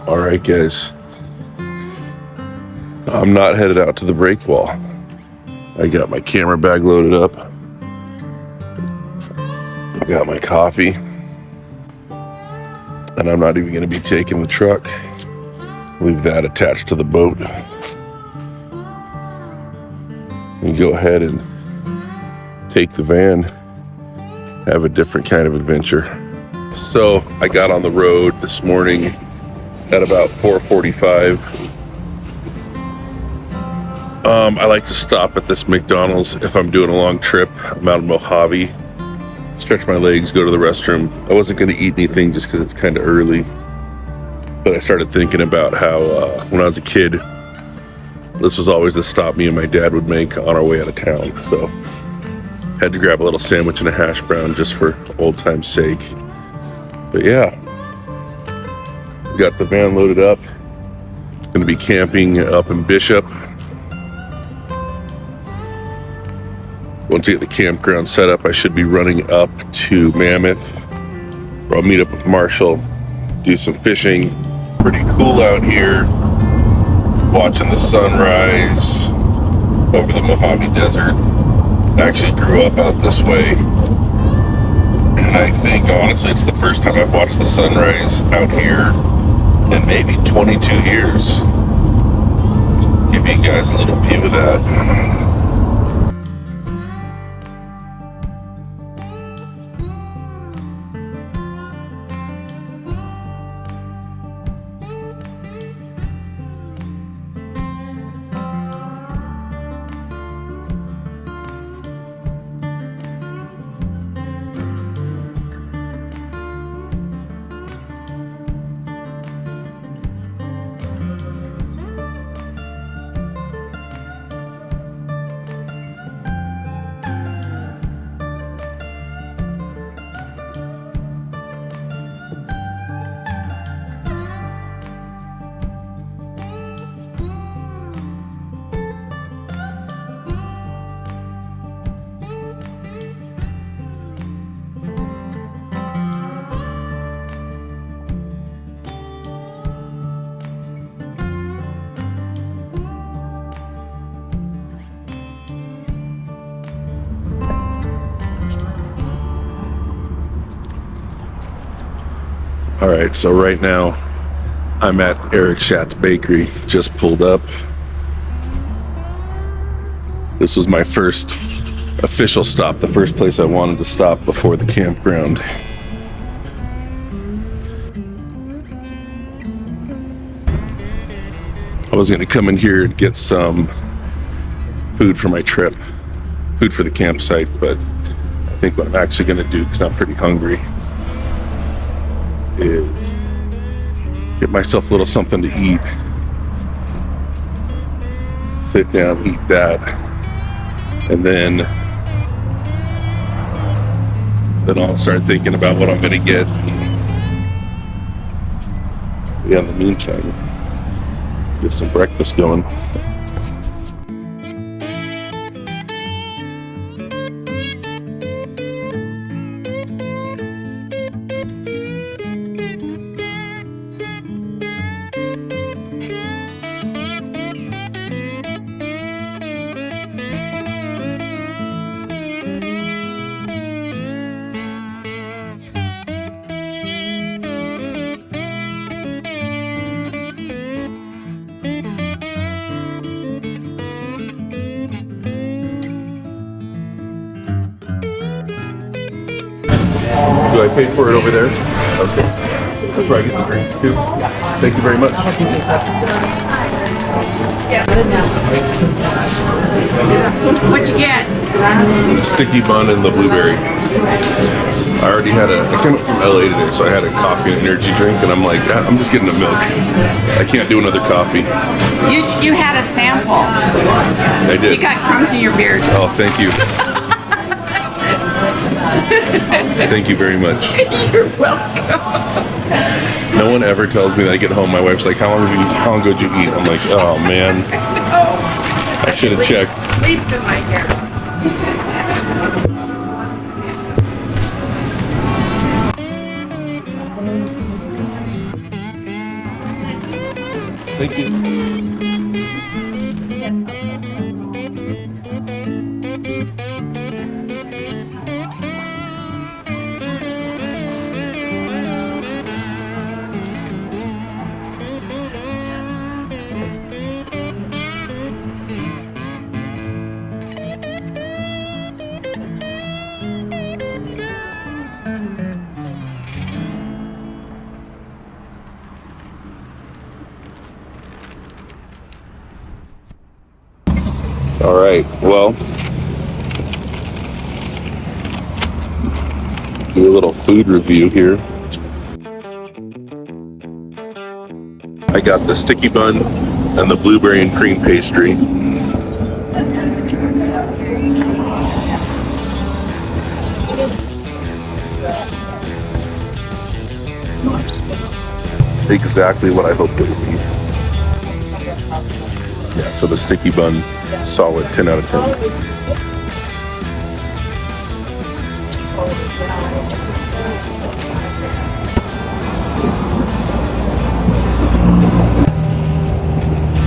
All right, guys. I'm not headed out to the break wall. I got my camera bag loaded up. I got my coffee. And I'm not even going to be taking the truck. Leave that attached to the boat. And go ahead and take the van. Have a different kind of adventure. So I got on the road this morning at about 4:45. I like to stop at this McDonald's if I'm doing a long trip. I'm out in Mojave. Stretch my legs, go to the restroom. I wasn't going to eat anything just because it's kind of early. But I started thinking about how when I was a kid, this was always the stop me and my dad would make on our way out of town. So had to grab a little sandwich and a hash brown just for old time's sake. But yeah, got the van loaded up. Going to be camping up in Bishop. Once I get the campground set up, I should be running up to Mammoth, where I'll meet up with Marshall, do some fishing. Pretty cool out here, watching the sunrise over the Mojave Desert. I actually grew up out this way, and I think honestly it's the first time I've watched the sunrise out here in maybe 22 years. So give you guys a little view of that. All right, so right now I'm at Eric Schatz's Bakery, just pulled up. This was my first official stop, the first place I wanted to stop before the campground. I was gonna come in here and get some food for my trip, food for the campsite, but I think what I'm actually gonna do, because I'm pretty hungry, is get myself a little something to eat, sit down, eat that, and then I'll start thinking about what I'm gonna get. Yeah, in the meantime, get some breakfast going. Do I pay for it over there? Okay. That's where I get the drinks too. Thank you very much. What'd you get? The sticky bun and the blueberry. I already had I came up from LA today, so I had a coffee and energy drink, and I'm like, I'm just getting a milk. I can't do another coffee. You had a sample. I did. You got crumbs in your beard. Oh, thank you. Thank you very much. You're welcome. No one ever tells me that I get home. My wife's like, how long ago did you eat? I'm like, oh man, I should have checked. Leaves in my hair. Thank you. All right, well, do a little food review here. I got the sticky bun and the blueberry and cream pastry. Exactly what I hoped it would be. Yeah, so the sticky bun, solid 10 out of 10.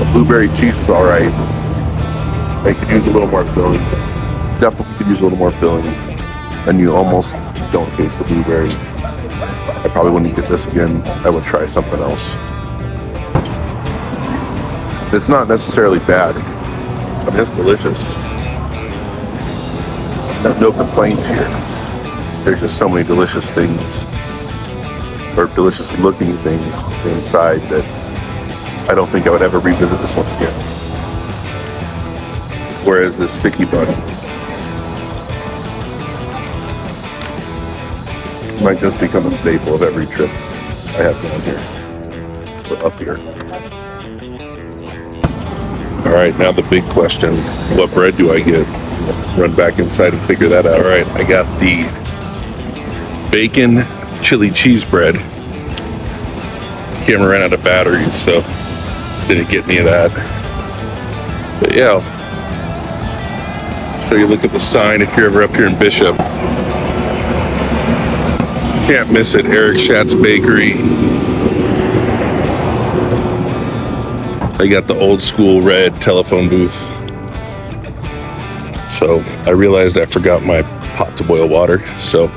The blueberry cheese is all right. I could use a little more filling. Definitely could use a little more filling. And you almost don't taste the blueberry. I probably wouldn't get this again. I would try something else. It's not necessarily bad. I mean, it's delicious. No complaints here. There's just so many delicious things, or delicious looking things inside, that I don't think I would ever revisit this one again. Whereas this sticky bun might just become a staple of every trip I have down here, or up here. All right, now the big question, what bread do I get? Run back inside and figure that out. All right, I got the bacon chili cheese bread. Camera ran out of batteries, so didn't get any of that. But yeah, so you look at the sign if you're ever up here in Bishop. Can't miss it, Eric Schatz Bakery. I got the old school red telephone booth. So I realized I forgot my pot to boil water. So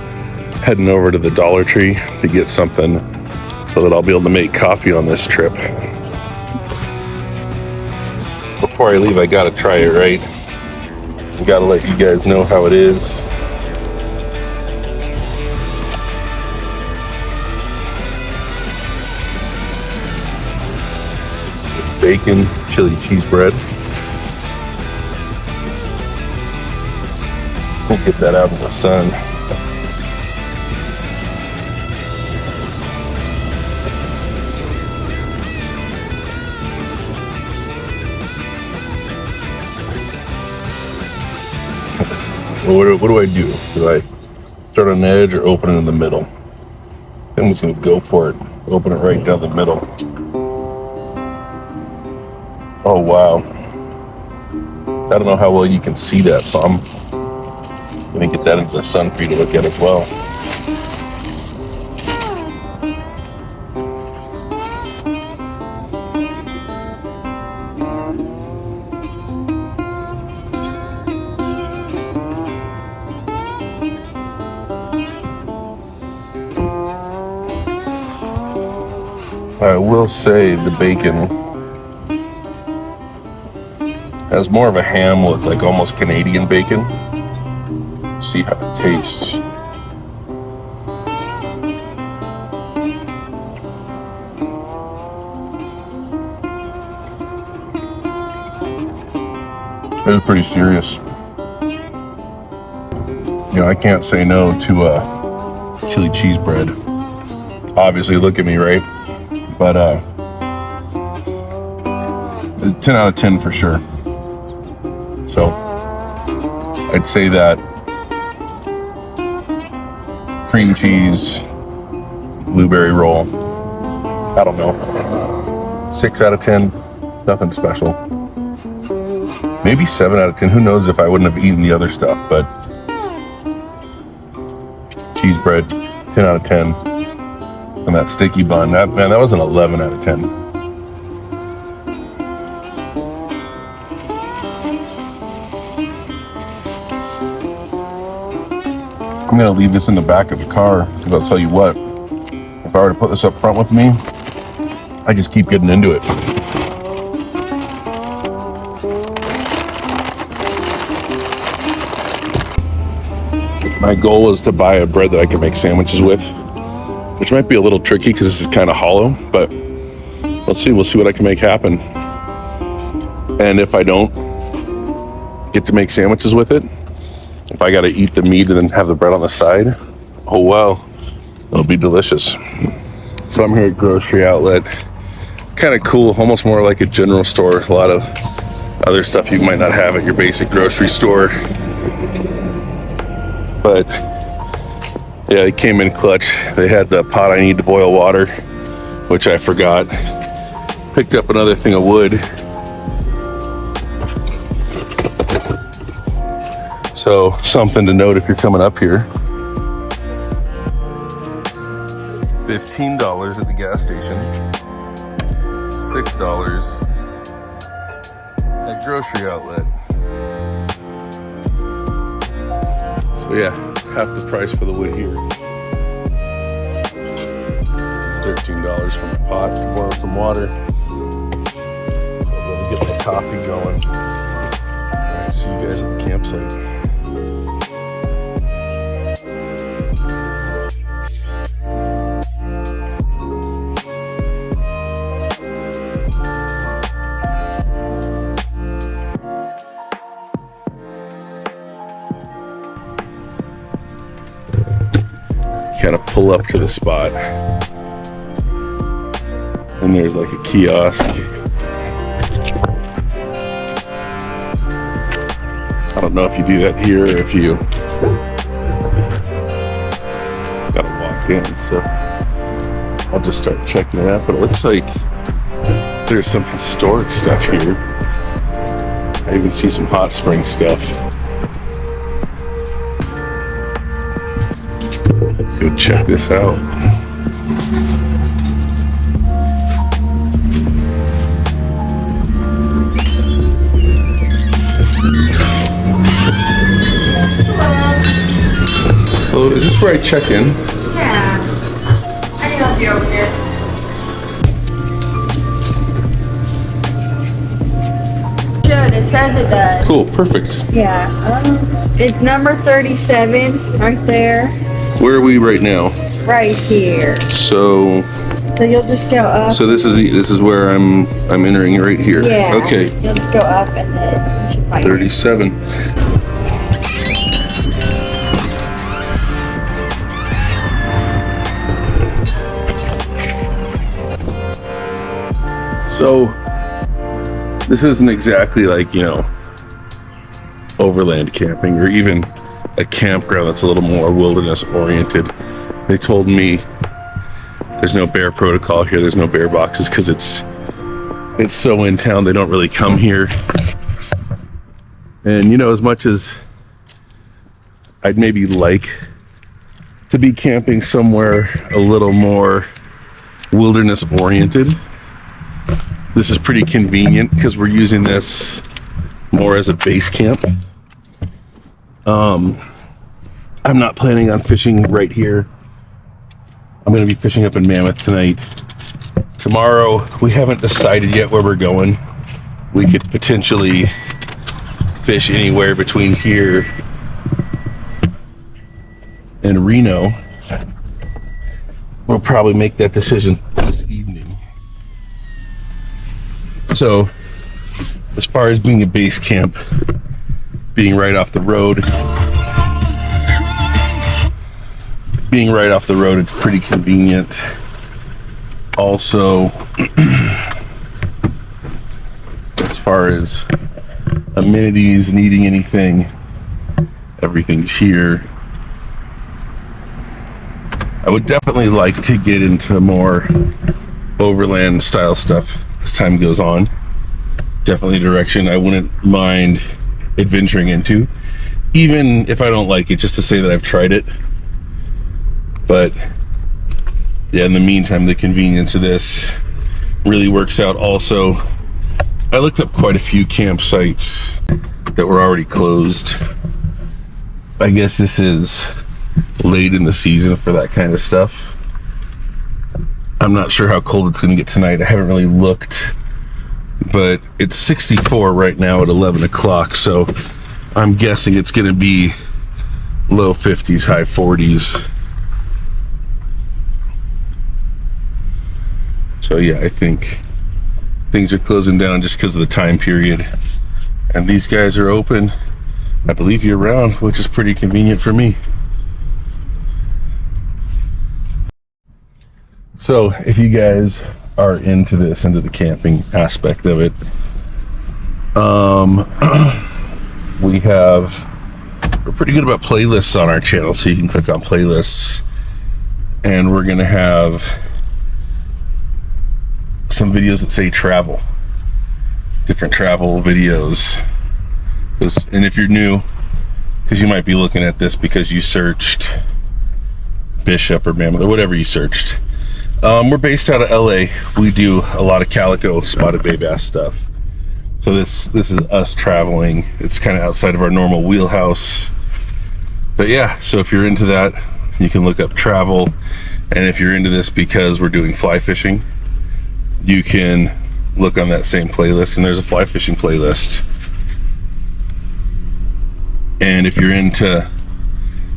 heading over to the Dollar Tree to get something so that I'll be able to make coffee on this trip. Before I leave, I gotta try it, right? I gotta let you guys know how it is. Bacon chili cheese bread. We'll get that out in the sun. Well, what do I do? Do I start on the edge or open it in the middle? I'm just gonna go for it. Open it right down the middle. Oh wow. I don't know how well you can see that, so I'm gonna get that into the sun for you to look at as well. I will say the bacon has more of a ham look, like almost Canadian bacon. See how it tastes. It was pretty serious. You know, I can't say no to chili cheese bread. Obviously, look at me, right? But 10 out of 10 for sure. So I'd say that cream cheese blueberry roll, I don't know, 6 out of 10, nothing special. Maybe 7 out of 10. Who knows if I wouldn't have eaten the other stuff, but cheese bread, 10 out of 10. And that sticky bun, that was an 11 out of 10. I'm gonna leave this in the back of the car because I'll tell you what, if I were to put this up front with me, I just keep getting into it. My goal is to buy a bread that I can make sandwiches with, which might be a little tricky because this is kind of hollow, but we'll see what I can make happen. And if I don't get to make sandwiches with it, if I got to eat the meat and then have the bread on the side, oh well, it'll be delicious. So I'm here at Grocery Outlet. Kind of cool, almost more like a general store. A lot of other stuff you might not have at your basic grocery store. But yeah, they came in clutch. They had the pot I need to boil water, which I forgot. Picked up another thing of wood. So something to note if you're coming up here. $15 at the gas station. $6 at Grocery Outlet. So yeah, half the price for the wood here. $13 for my pot to boil some water. So I'm gonna get my coffee going. Alright, see you guys at the campsite. Kind of pull up to the spot, and there's like a kiosk. I don't know if you do that here or if you gotta walk in, so I'll just start checking it out. But it looks like there's some historic stuff here. I even see some hot spring stuff. Go check this out. Hello, is this where I check in? Yeah. I can help you over here. Should. It says it does. Cool, perfect. Yeah. It's number 37 right there. Where are we right now? Right here. So you'll just go up. this is where I'm entering right here. Yeah. Okay. You'll just go up and then you should find 37. So this isn't exactly like, overland camping or even a campground that's a little more wilderness oriented. They told me there's no bear protocol here. There's no bear boxes because it's so in town they don't really come here. And as much as I'd maybe like to be camping somewhere a little more wilderness oriented, this is pretty convenient because we're using this more as a base camp. I'm not planning on fishing right here. I'm going to be fishing up in Mammoth tonight. Tomorrow, we haven't decided yet where we're going. We could potentially fish anywhere between here and Reno. We'll probably make that decision this evening. So, as far as being a base camp, being right off the road, it's pretty convenient. Also, as far as amenities and eating anything, everything's here. I would definitely like to get into more overland style stuff as time goes on. Definitely a direction I wouldn't mind adventuring into, even if I don't like it, just to say that I've tried it. But yeah, in the meantime, the convenience of this really works out. Also, I looked up quite a few campsites that were already closed. I guess this is late in the season for that kind of stuff. I'm not sure how cold it's going to get tonight. I haven't really looked, but it's 64 right now at 11 o'clock, so I'm guessing it's going to be low 50s, high 40s. So yeah, I think things are closing down just because of the time period. And these guys are open, I believe, year round, which is pretty convenient for me. So if you guys are into this, into the camping aspect of it, we're pretty good about playlists on our channel, so you can click on playlists, and we're gonna have some videos that say travel, different travel videos. And if you're new, because you might be looking at this because you searched Bishop or Mammoth or whatever you searched. We're based out of LA. We do a lot of calico spotted bay bass stuff. So this is us traveling. It's kind of outside of our normal wheelhouse. But yeah, so if you're into that, you can look up travel. And if you're into this because we're doing fly fishing, you can look on that same playlist, and there's a fly fishing playlist. And if you're into,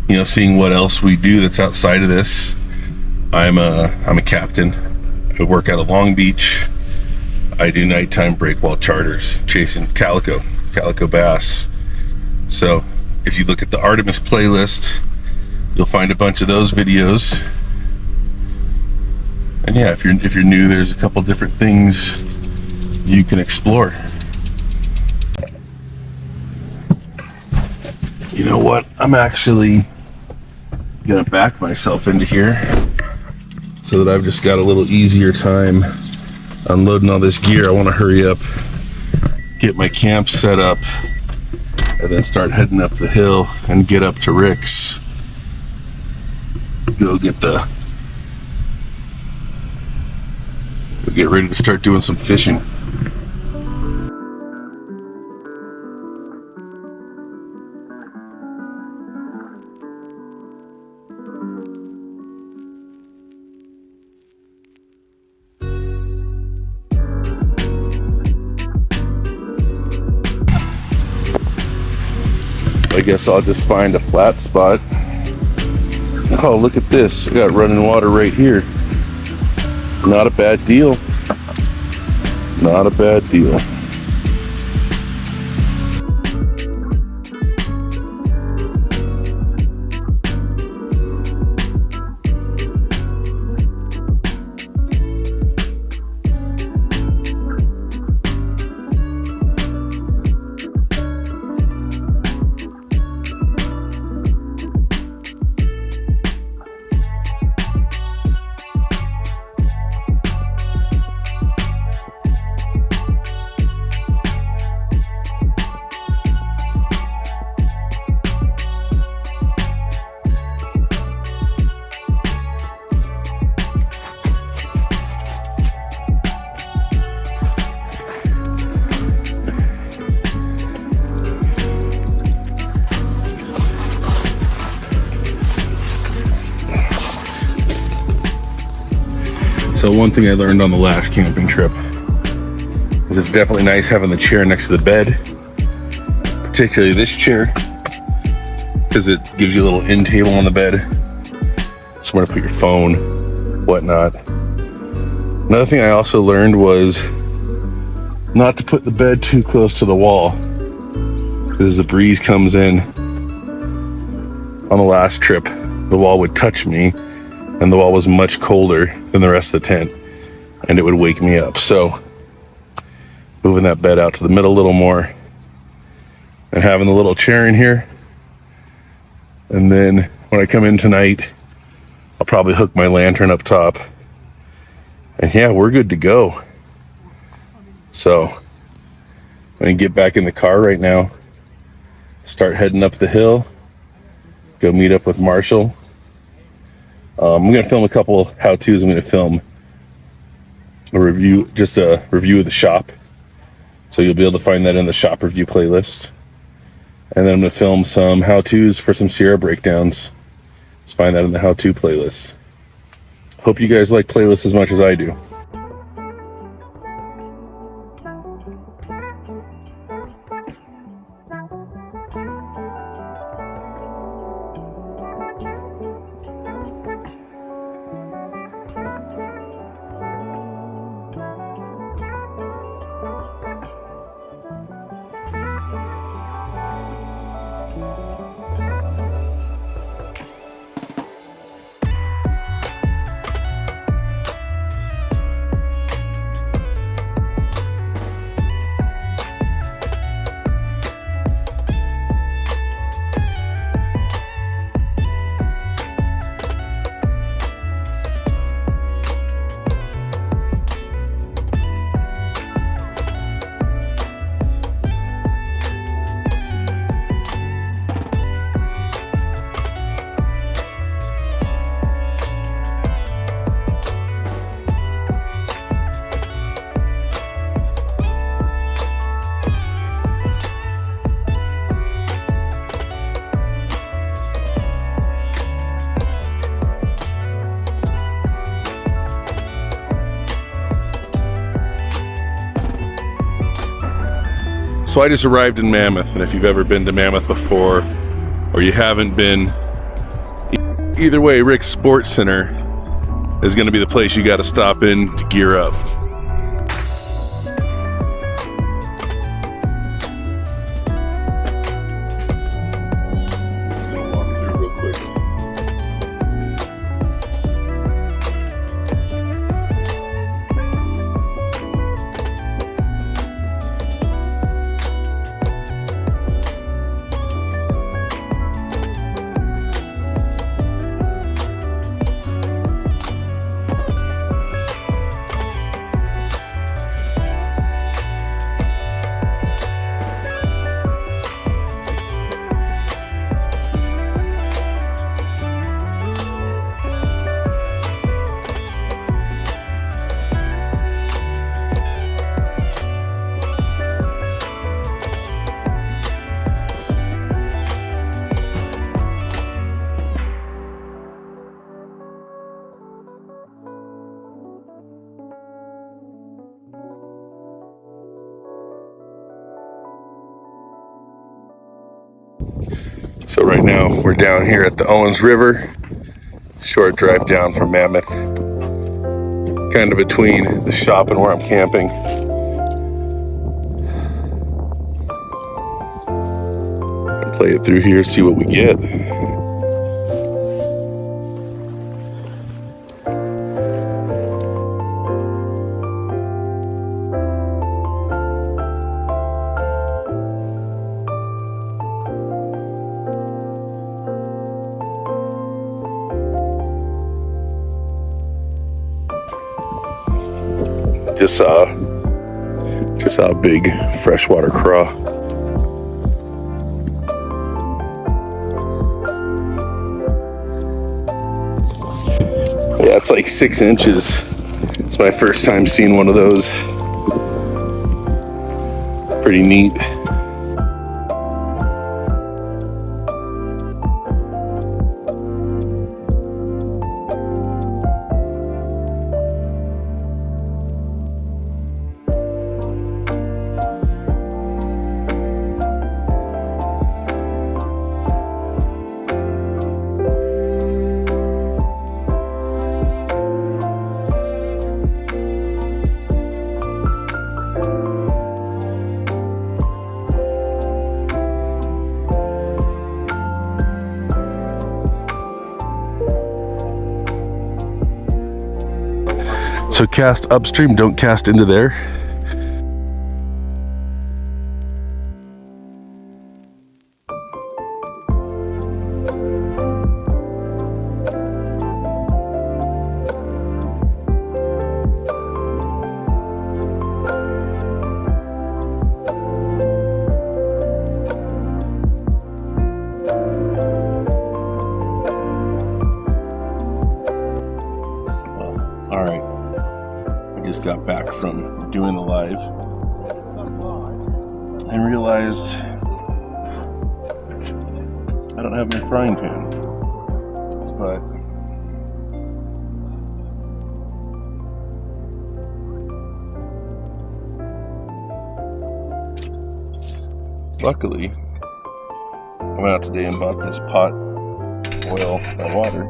you know, seeing what else we do that's outside of this, I'm a captain. I work out of Long Beach. I do nighttime breakwall charters, chasing calico bass. So if you look at the Artemis playlist, you'll find a bunch of those videos. And yeah, if you're new, there's a couple different things you can explore. You know what? I'm actually gonna back myself into here so that I've just got a little easier time unloading all this gear. I want to hurry up, get my camp set up, and then start heading up the hill and get up to Rick's. Go get ready to start doing some fishing. I guess I'll just find a flat spot. Oh, look at this. I got running water right here. Not a bad deal. Not a bad deal. So one thing I learned on the last camping trip is it's definitely nice having the chair next to the bed, particularly this chair, because it gives you a little end table on the bed, somewhere to put your phone, whatnot. Another thing I also learned was not to put the bed too close to the wall, because as the breeze comes in, on the last trip, the wall would touch me, and the wall was much colder than the rest of the tent, and it would wake me up. So moving that bed out to the middle a little more, and having the little chair in here. And then when I come in tonight, I'll probably hook my lantern up top, and yeah, we're good to go. So I'm gonna get back in the car right now, start heading up the hill, go meet up with Marshall. I'm going to film a couple how-tos. I'm going to film a review, just a review of the shop. So you'll be able to find that in the shop review playlist. And then I'm going to film some how-tos for some Sierra breakdowns. Let's find that in the how-to playlist. Hope you guys like playlists as much as I do. So I just arrived in Mammoth, and if you've ever been to Mammoth before, or you haven't been, either way, Rick's Sports Center is going to be the place you got to stop in to gear up. Just going to walk through real quick. So right now we're down here at the Owens River, short drive down from Mammoth, kind of between the shop and where I'm camping. I'll play it through here, see what we get. Just saw a big freshwater craw. Yeah, it's like 6 inches. It's my first time seeing one of those. Pretty neat. So cast upstream, don't cast into there. All right. Just got back from doing the live and realized I don't have my frying pan. but luckily I went out today and bought this pot oil and water,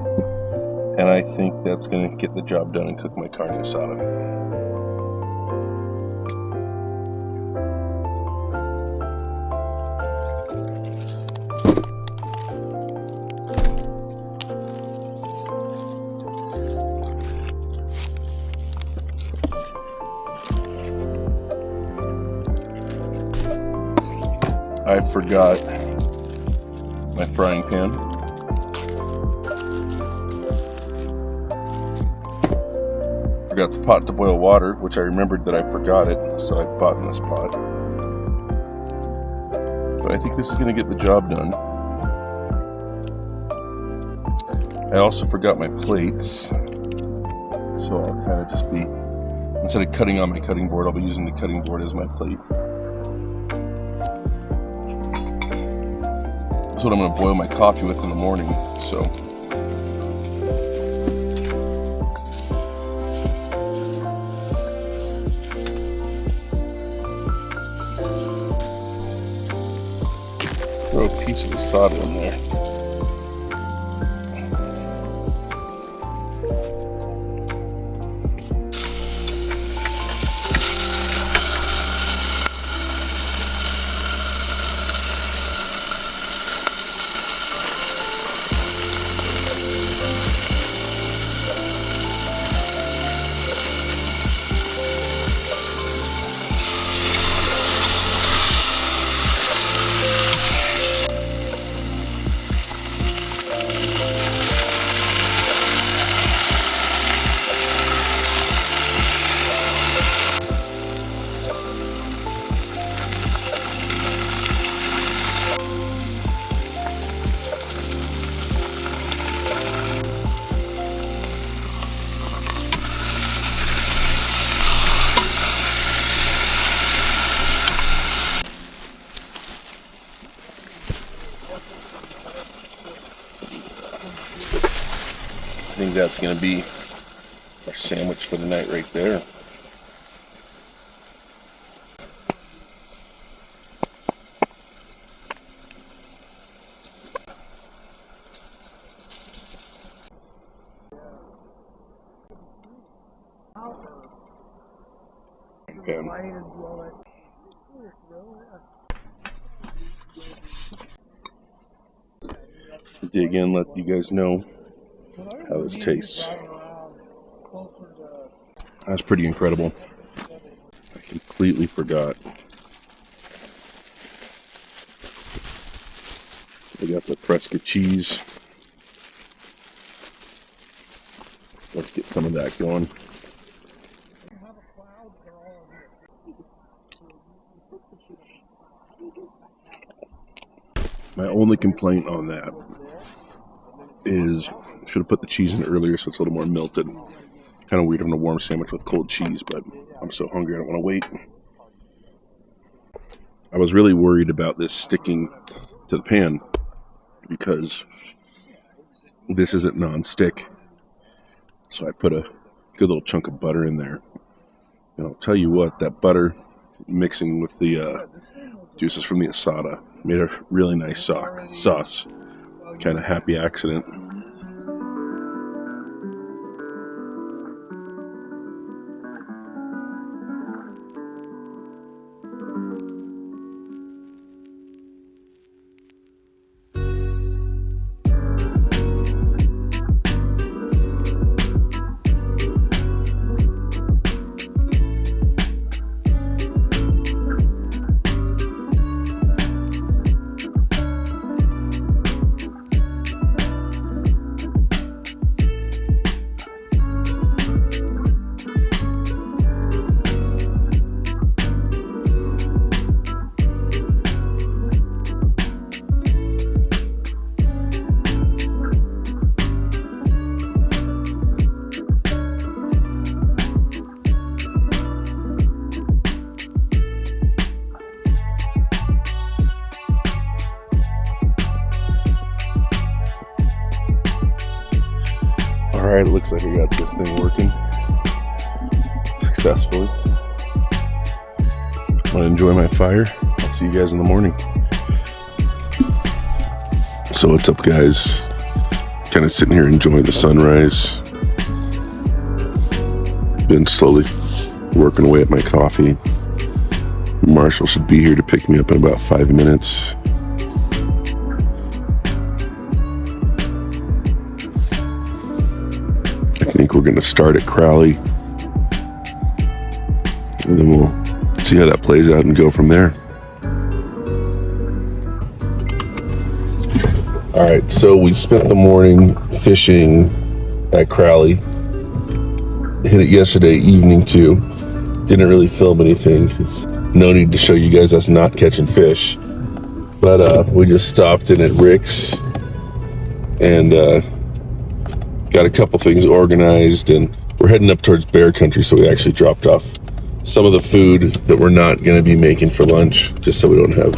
and I think that's going to get the job done and cook my carne asada. I forgot my frying pan. Forgot the pot to boil water, which I remembered that I forgot it, so I bought in this pot. But I think this is going to get the job done. I also forgot my plates, so I'll kind of just be, instead of cutting on my cutting board, I'll be using the cutting board as my plate. That's what I'm going to boil my coffee with in the morning, so. Throw a piece of asada in there. I think that's going to be our sandwich for the night right there. Okay. Dig in, let you guys know how this tastes. That's pretty incredible. I completely forgot. I got the Fresca cheese. Let's get some of that going. My only complaint on that is I should have put the cheese in earlier so it's a little more melted. Kind of weird having a warm sandwich with cold cheese, but I'm so hungry I don't want to wait. I was really worried about this sticking to the pan because this isn't non-stick. So I put a good little chunk of butter in there. And I'll tell you what, that butter mixing with the juices from the asada made a really nice sauce. Kind of happy accident. Alright, it looks like I got this thing working successfully. I'm gonna enjoy my fire. I'll see you guys in the morning. So what's up, guys? Kind of sitting here enjoying the sunrise. Been slowly working away at my coffee. Marshall should be here to pick me up in about 5 minutes. I think we're gonna start at Crowley, and then we'll see how that plays out and go from there. All right, so we spent the morning fishing at Crowley. Hit it yesterday evening too. Didn't really film anything because no need to show you guys us not catching fish. But we just stopped in at Rick's and got a couple things organized, and we're heading up towards bear country, so we actually dropped off some of the food that we're not going to be making for lunch, just so we don't have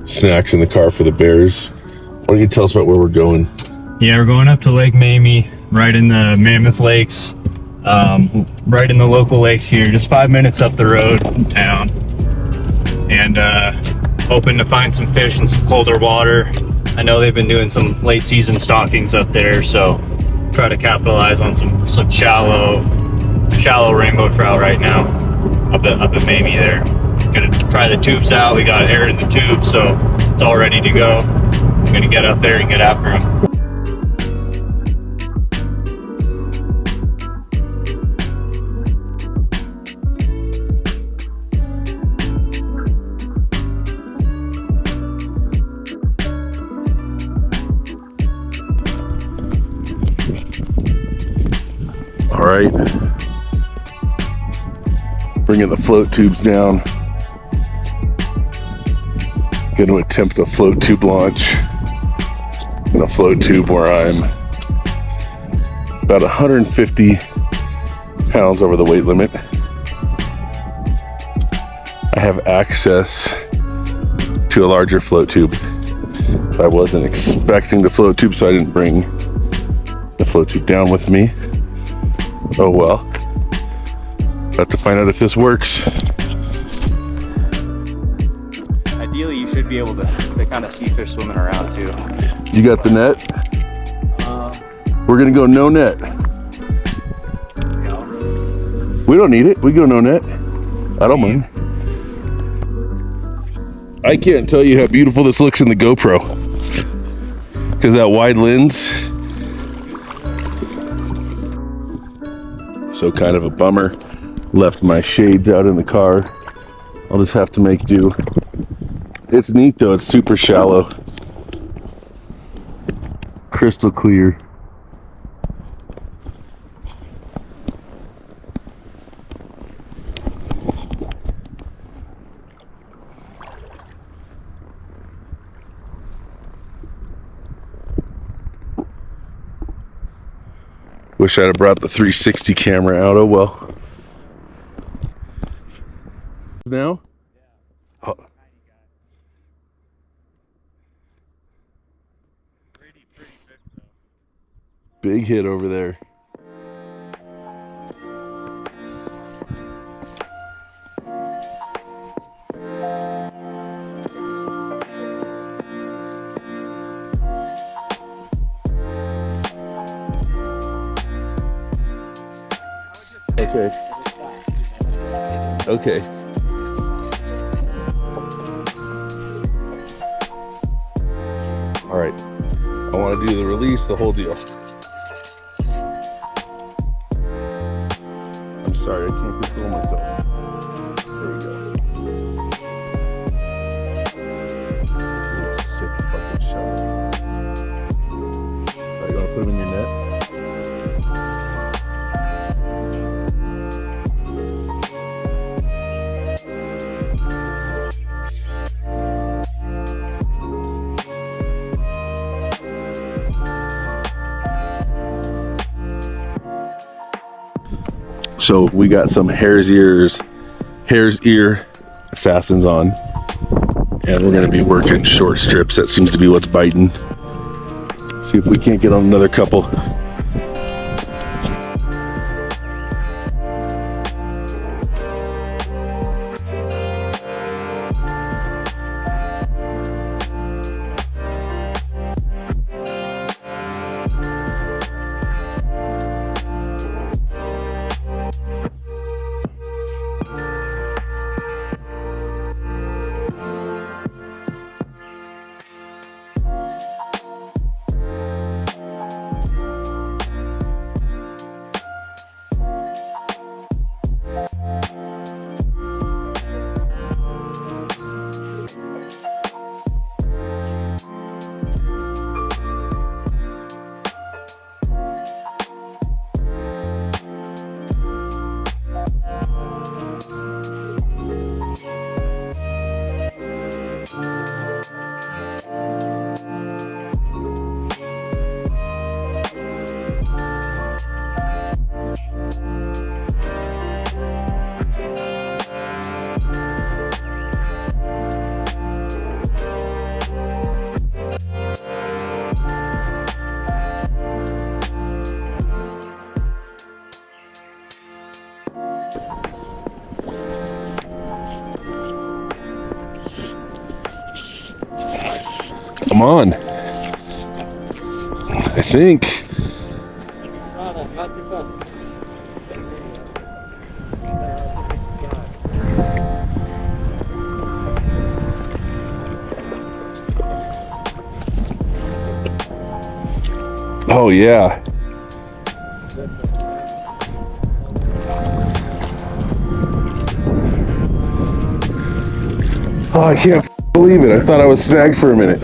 snacks in the car for the bears. Why don't you tell us about where we're going? Yeah, we're going up to Lake Mamie, right in the Mammoth Lakes, right in the local lakes here, just 5 minutes up the road from town, and hoping to find some fish in some colder water. I know they've been doing some late season stockings up there, so try to capitalize on some shallow rainbow trout right now up at Mamie there. Gonna try the tubes out. We got air in the tube, so it's all ready to go. I'm gonna get up there and get after them. All right, bringing the float tubes down. Going to attempt a float tube launch in a float tube where I'm about 150 pounds over the weight limit. I have access to a larger float tube. I wasn't expecting the float tube, so I didn't bring the float tube down with me. Oh well. About to find out if this works. Ideally, you should be able to kind of see fish swimming around too. You got the net? We're gonna go no net. Yeah. We don't need it. We go no net. I don't mind. I can't tell you how beautiful this looks in the GoPro. Because that wide lens. So kind of a bummer. Left my shades out in the car. I'll just have to make do. It's neat though, it's super shallow. Crystal clear. Wish I'd have brought the 360 camera out, oh well. Now? Oh. Big hit over there. Okay. Okay. All right. I want to do the release, the whole deal. I'm sorry, I can't control myself. There we go. Ooh, sick fucking shot. Are you gonna put him in your net? So we got some hare's ear assassins on, and we're gonna be working short strips. That seems to be what's biting. See if we can't get on another couple. I'm on. I think. Oh yeah. Oh, I can't believe it. I thought I was snagged for a minute.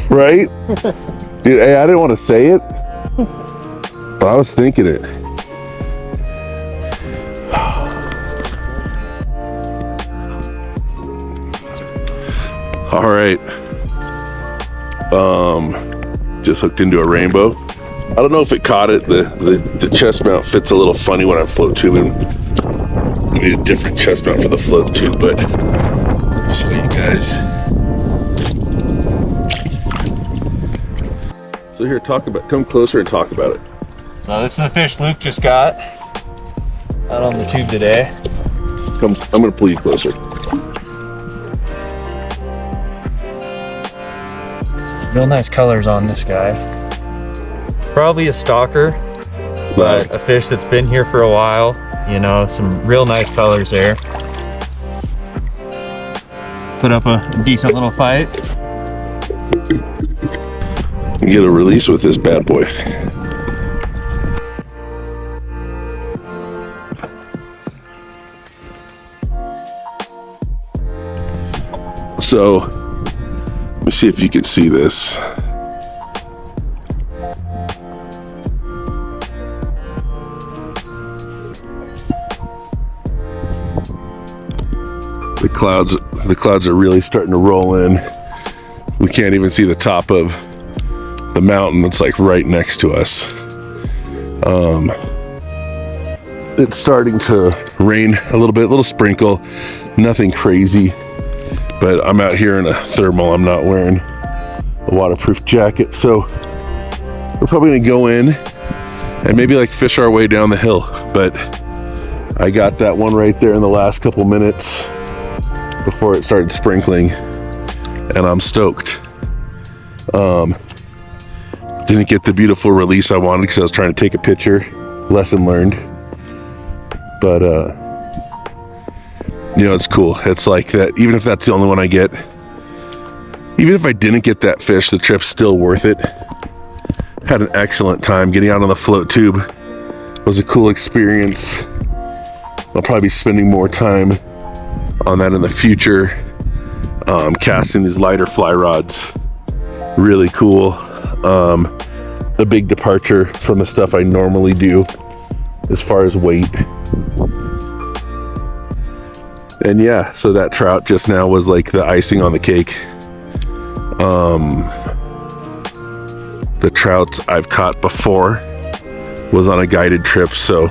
Right? Dude, hey, I didn't want to say it, but I was thinking it. All right. Just hooked into a rainbow. I don't know if it caught it. The chest mount fits a little funny when I'm float tubing. I need a different chest mount for the float tube, but I'll show you guys. So here, come closer and talk about it. So this is the fish Luke just got out on the tube today. I'm gonna pull you closer. Real nice colors on this guy. Probably a stalker, but a fish that's been here for a while. You know, some real nice colors there. Put up a decent little fight. Get a release with this bad boy. So, let me see if you can see this. The clouds are really starting to roll in. We can't even see the top of the mountain that's like right next to us. It's starting to rain a little sprinkle, nothing crazy, but I'm out here in a thermal. I'm not wearing a waterproof jacket, so we're probably gonna go in and maybe like fish our way down the hill. But I got that one right there in the last couple minutes before it started sprinkling, and I'm stoked. Didn't get the beautiful release I wanted because I was trying to take a picture. Lesson learned. But you know, it's cool. It's like that, even if that's the only one I get, even if I didn't get that fish, the trip's still worth it. Had an excellent time getting out on the float tube. It was a cool experience. I'll probably be spending more time on that in the future. Casting these lighter fly rods, really cool. A big departure from the stuff I normally do as far as weight. And yeah, so that trout just now was like the icing on the cake. The trouts I've caught before was on a guided trip, so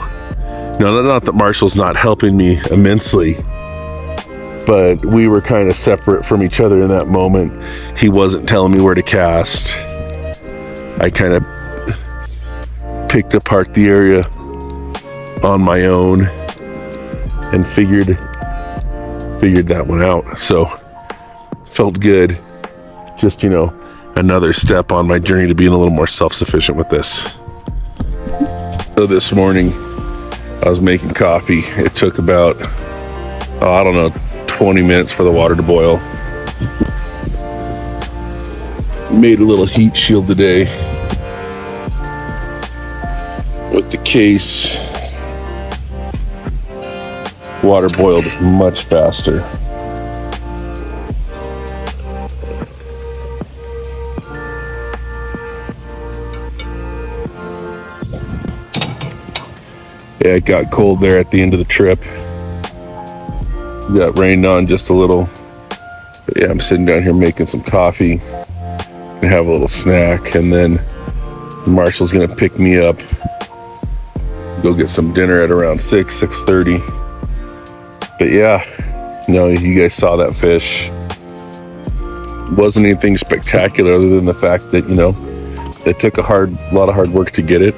no, not that Marshall's not helping me immensely, but we were kind of separate from each other in that moment. He wasn't telling me where to cast. I kind of picked apart the area on my own and figured that one out. So felt good. Just, you know, another step on my journey to being a little more self-sufficient with this. So this morning I was making coffee. It took about, I don't know, 20 minutes for the water to boil. Made a little heat shield today with the case. Water boiled much faster. Yeah, it got cold there at the end of the trip. Got rained on just a little. But yeah, I'm sitting down here making some coffee. Gonna have a little snack, and then Marshall's gonna pick me up. Go get some dinner at around 6:30. But yeah, you know, you guys saw that fish. Wasn't anything spectacular other than the fact that, you know, it took a lot of hard work to get it.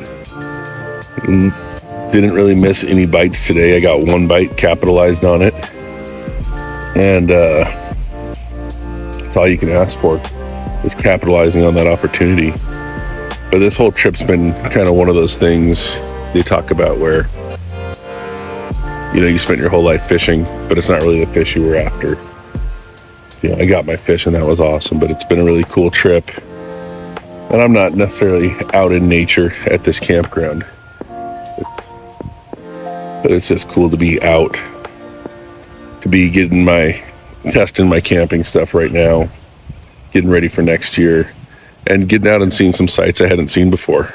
Didn't really miss any bites today. I got one bite, capitalized on it. And that's all you can ask for, is capitalizing on that opportunity. But this whole trip's been kind of one of those things they talk about where, you know, you spent your whole life fishing, but it's not really the fish you were after. You know, I got my fish and that was awesome, but it's been a really cool trip. And I'm not necessarily out in nature at this campground. But it's just cool to be out, to be testing my camping stuff right now, getting ready for next year, and getting out and seeing some sights I hadn't seen before.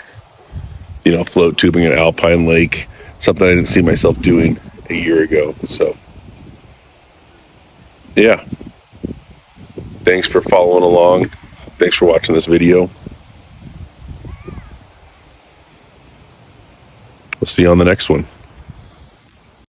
You know, float tubing at Alpine Lake, something I didn't see myself doing a year ago. So, yeah. Thanks for following along. Thanks for watching this video. We'll see you on the next one.